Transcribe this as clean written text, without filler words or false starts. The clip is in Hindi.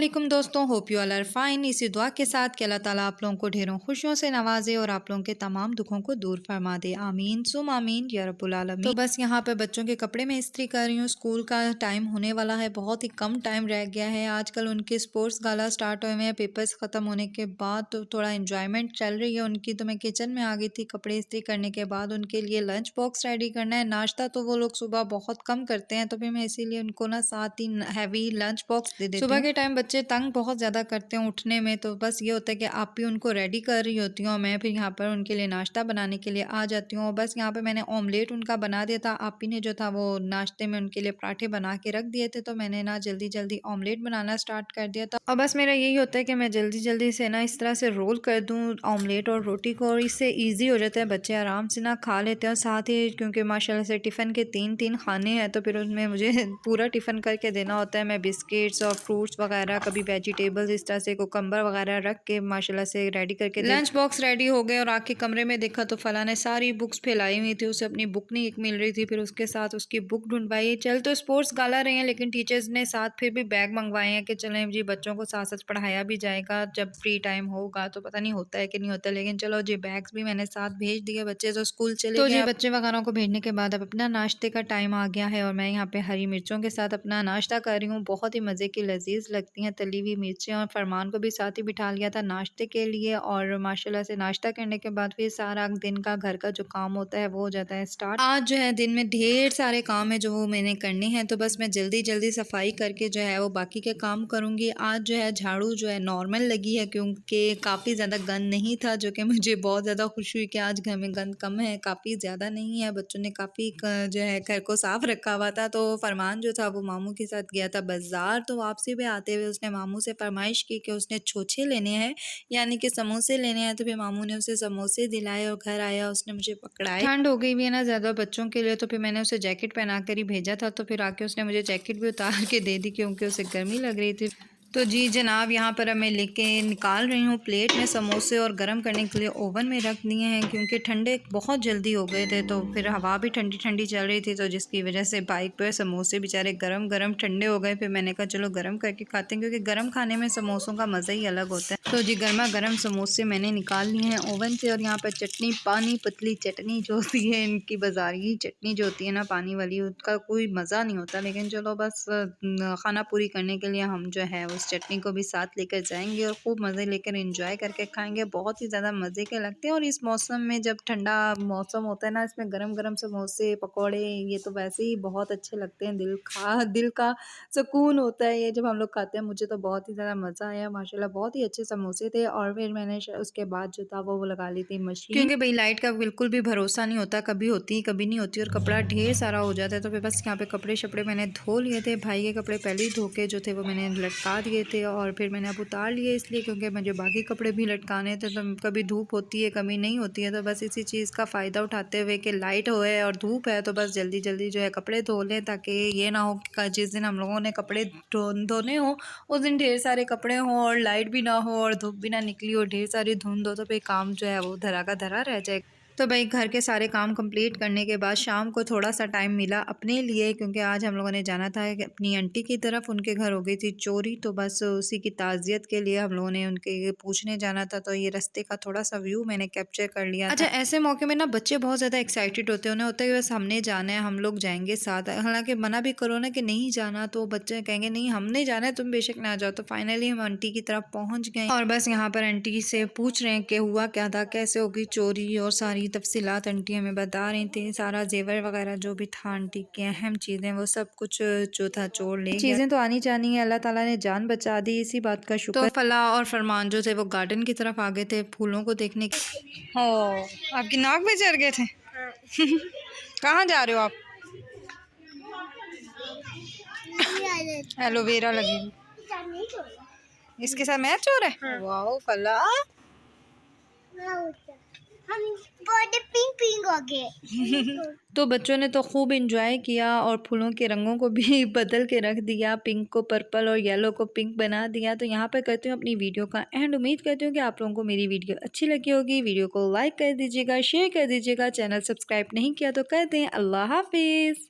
वालेकुम दोस्तों, hope you all are fine. इसी दुआ के साथ कि अल्लाह ताला आप लोगों को ढेरों खुशियों से नवाजे और आप लोगों के तमाम दुखों को दूर फरमा दे। आमीन सुम आमीन या रब्बुल आलमीन। तो बस यहाँ पे बच्चों के कपड़े में इस्त्री कर रही हूँ। स्कूल का टाइम होने वाला है, बहुत ही कम टाइम रह गया है। आजकल उनके स्पोर्ट्स गाला स्टार्ट हुए हैं, पेपर्स ख़त्म होने के बाद तो थोड़ा इंजॉयमेंट चल रही है उनकी। तो मैं किचन में आ गई थी कपड़े इस्त्री करने के बाद। उनके लिए लंच बॉक्स रेडी करना है। नाश्ता तो वो लोग सुबह बहुत कम करते हैं, तो फिर मैं इसीलिए उनको ना साथ ही हैवी लंच बॉक्स दे देती हूँ। सुबह के टाइम बच्चे तंग बहुत ज़्यादा करते हैं उठने में, तो बस ये होता है कि आप भी उनको रेडी कर रही होती हूँ, मैं फिर यहाँ पर उनके लिए नाश्ता बनाने के लिए आ जाती हूँ। बस यहाँ पे मैंने ऑमलेट उनका बना दिया था। आपी ने जो था वो नाश्ते में उनके लिए पराठे बना के रख दिए थे, तो मैंने ना जल्दी जल्दी ऑमलेट बनाना स्टार्ट कर दिया था। और बस मेरा यही होता है कि मैं जल्दी जल्दी से ना इस तरह से रोल कर दूँ ऑमलेट और रोटी को, और इससे ईजी हो जाता है, बच्चे आराम से ना खा लेते हैं। और साथ ही क्योंकि माशाल्लाह से टिफ़िन के 3 खाने हैं, तो फिर उसमें मुझे पूरा टिफ़िन करके देना होता है। मैं बिस्किट्स और फ्रूट्स वगैरह, कभी वेजिटेबल्स इस तरह से कुकम्बर वगैरह रख के माशाल्लाह से रेडी करके लंच बॉक्स रेडी हो गए। और आके कमरे में देखा तो फला ने सारी बुक्स फैलाई हुई थी, उसे अपनी बुक नहीं मिल रही थी, फिर उसके साथ उसकी बुक ढूंढवाई। चल तो स्पोर्ट्स गाला रहे हैं, लेकिन टीचर्स ने साथ फिर भी बैग मंगवाए हैं कि चलें जी बच्चों को साथ साथ पढ़ाया भी जाएगा, जब फ्री टाइम होगा। तो पता नहीं होता है कि नहीं होता, लेकिन चलो जी बैग्स भी मैंने साथ भेज दिए, बच्चे तो स्कूल चले गए। तो बच्चे वगैरह को भेजने के बाद अब अपना नाश्ते का टाइम आ गया है, और मैं यहाँ पे हरी मिर्चों के साथ अपना नाश्ता कर रही हूँ। बहुत ही मज़े की लजीज लगती हैं तली हुई मिर्चें। और फरमान को भी साथ ही बिठा लिया था नाश्ते के लिए, और माशाल्लाह से नाश्ता करने के बाद फिर सारा दिन का घर का जो काम होता है वो हो जाता है स्टार्ट। आज जो है दिन में ढेर सारे काम है जो वो मैंने करने हैं, तो बस मैं जल्दी जल्दी सफाई करके जो है वो बाकी के काम करूँगी। आज जो है झाड़ू जो है नॉर्मल लगी है, क्योंकि काफ़ी ज़्यादा गंद नहीं था, जो कि मुझे बहुत ज़्यादा खुशी हुई कि आज घर में गंद कम है, काफ़ी ज़्यादा नहीं है। बच्चों ने काफ़ी जो है घर को साफ़ रखा हुआ था। तो फरमान जो था वो मामू के साथ गया था बाज़ार, तो वापसी में आते हुए उसने मामू से फरमाइश की कि उसने छोचे लेने हैं, यानी कि समोसे लेने हैं। तो फिर मामू ने उसे समोसे दिलाए और घर आया उसने मुझे पकड़ाए। ठंड हो गई भी है ना ज़्यादा बच्चों के लिए, तो फिर मैंने उसे जैकेट पहना कर ही भेजा था। तो फिर आके उसने मुझे जैकेट भी उतार के दे दी, क्योंकि उसे गर्मी लग रही थी। तो जी जनाब, यहाँ पर अब मैं लेके निकाल रही हूँ प्लेट में समोसे, और गर्म करने के लिए ओवन में रख दिए हैं, क्योंकि ठंडे बहुत जल्दी हो गए थे। तो फिर हवा भी ठंडी ठंडी चल रही थी, तो जिसकी वजह से बाइक पर समोसे बेचारे गरम गरम ठंडे हो गए। फिर मैंने कहा चलो गर्म करके खाते हैं, क्योंकि गर्म खाने में समोसों का मज़ा ही अलग होता है। तो जी गर्मा गर्म समोसे मैंने निकाल लिए हैं ओवन से। और यहाँ पर चटनी, पानी पतली चटनी जो होती है इनकी, बाजारी चटनी जो होती है ना पानी वाली, उसका कोई मज़ा नहीं होता। लेकिन चलो बस खाना पूरी करने के लिए हम जो है उस चटनी को भी साथ लेकर जाएंगे और खूब मज़े लेकर एंजॉय करके खाएंगे। बहुत ही ज़्यादा मज़े के लगते हैं। और इस मौसम में जब ठंडा मौसम होता है ना, इसमें गरम गरम समोसे पकोड़े ये तो वैसे ही बहुत अच्छे लगते हैं। दिल का सुकून होता है ये जब हम लोग खाते हैं। मुझे तो बहुत ही ज़्यादा मज़ा आया माशाल्लाह, बहुत ही अच्छे समोसे थे। और फिर मैंने उसके बाद जो था वो लगा ली थी मशीन, क्योंकि भाई लाइट का बिल्कुल भी भरोसा नहीं होता, कभी होती कभी नहीं होती, और कपड़ा ढेर सारा हो जाता है। तो फिर बस यहाँ पे कपड़े शपड़े मैंने धो लिए थे। भाई के कपड़े पहले ही धो के जो थे वो मैंने लटका दिए थे, और फिर मैंने अब उतार लिए इसलिए क्योंकि मुझे बाकी कपड़े भी लटकाने थे। तो कभी धूप होती है कभी नहीं होती है, तो बस इसी चीज़ का फ़ायदा उठाते हुए कि लाइट होए और धूप है, तो बस जल्दी जल्दी जो है कपड़े धो लें, ताकि ये ना हो कि जिस दिन हम लोगों ने कपड़े धोने हो उस दिन ढेर सारे कपड़े हों और लाइट भी ना हो और धूप भी ना निकली हो, ढेर सारी धुंध हो, तो फिर काम जो है वो धरा का धरा रह जाएगा। तो भाई घर के सारे काम कंप्लीट करने के बाद शाम को थोड़ा सा टाइम मिला अपने लिए, क्योंकि आज हम लोगों ने जाना था कि अपनी आंटी की तरफ, उनके घर हो गई थी चोरी। तो बस उसी की ताज़ियत के लिए हम लोगों ने उनके पूछने जाना था। तो ये रास्ते का थोड़ा सा व्यू मैंने कैप्चर कर लिया। अच्छा, ऐसे मौके में ना बच्चे बहुत ज़्यादा एक्साइटेड होते हैं, उन्हें होता है कि बस हमने जाना है, हम लोग जाएंगे साथ। हालांकि मना भी करो ना कि नहीं जाना, तो बच्चे कहेंगे नहीं हमने जाना है, तुम बेशक ना जाओ। तो फाइनली हम आंटी की तरफ पहुँच गए, और बस यहाँ पर आंटी से पूछ रहे हैं कि हुआ क्या था, कैसे होगी चोरी, और सारी तफसीलात आंटी हमें बता रही थी। सारा जेवर वगैरह जो भी था, आंटी की अहम चीज़ें, वो सब कुछ जो था चोर ले गया। चीज़ें तो आनी जानी है, अल्लाह ताला ने जान बचा दी, इसी बात का शुक्र। तो फला और फरमान जो थे वो गार्डन की तरफ आ गए थे फूलों को देखने। हो, आपकी नाक में चढ़ गए थे? कहाँ जा रहे हो आप? एलोवेरा लगी, इसके साथ मैच हो रहा है। वाओ फला, हम बॉडी पिंक पिंक हो गए। तो बच्चों ने तो खूब एंजॉय किया और फूलों के रंगों को भी बदल के रख दिया, पिंक को पर्पल और येलो को पिंक बना दिया। तो यहाँ पर करती हूँ अपनी वीडियो का एंड। उम्मीद करती हूँ कि आप लोगों को मेरी वीडियो अच्छी लगी होगी। वीडियो को लाइक कर दीजिएगा, शेयर कर दीजिएगा, चैनल सब्सक्राइब नहीं किया तो कर दें। अल्लाह हाफिज़।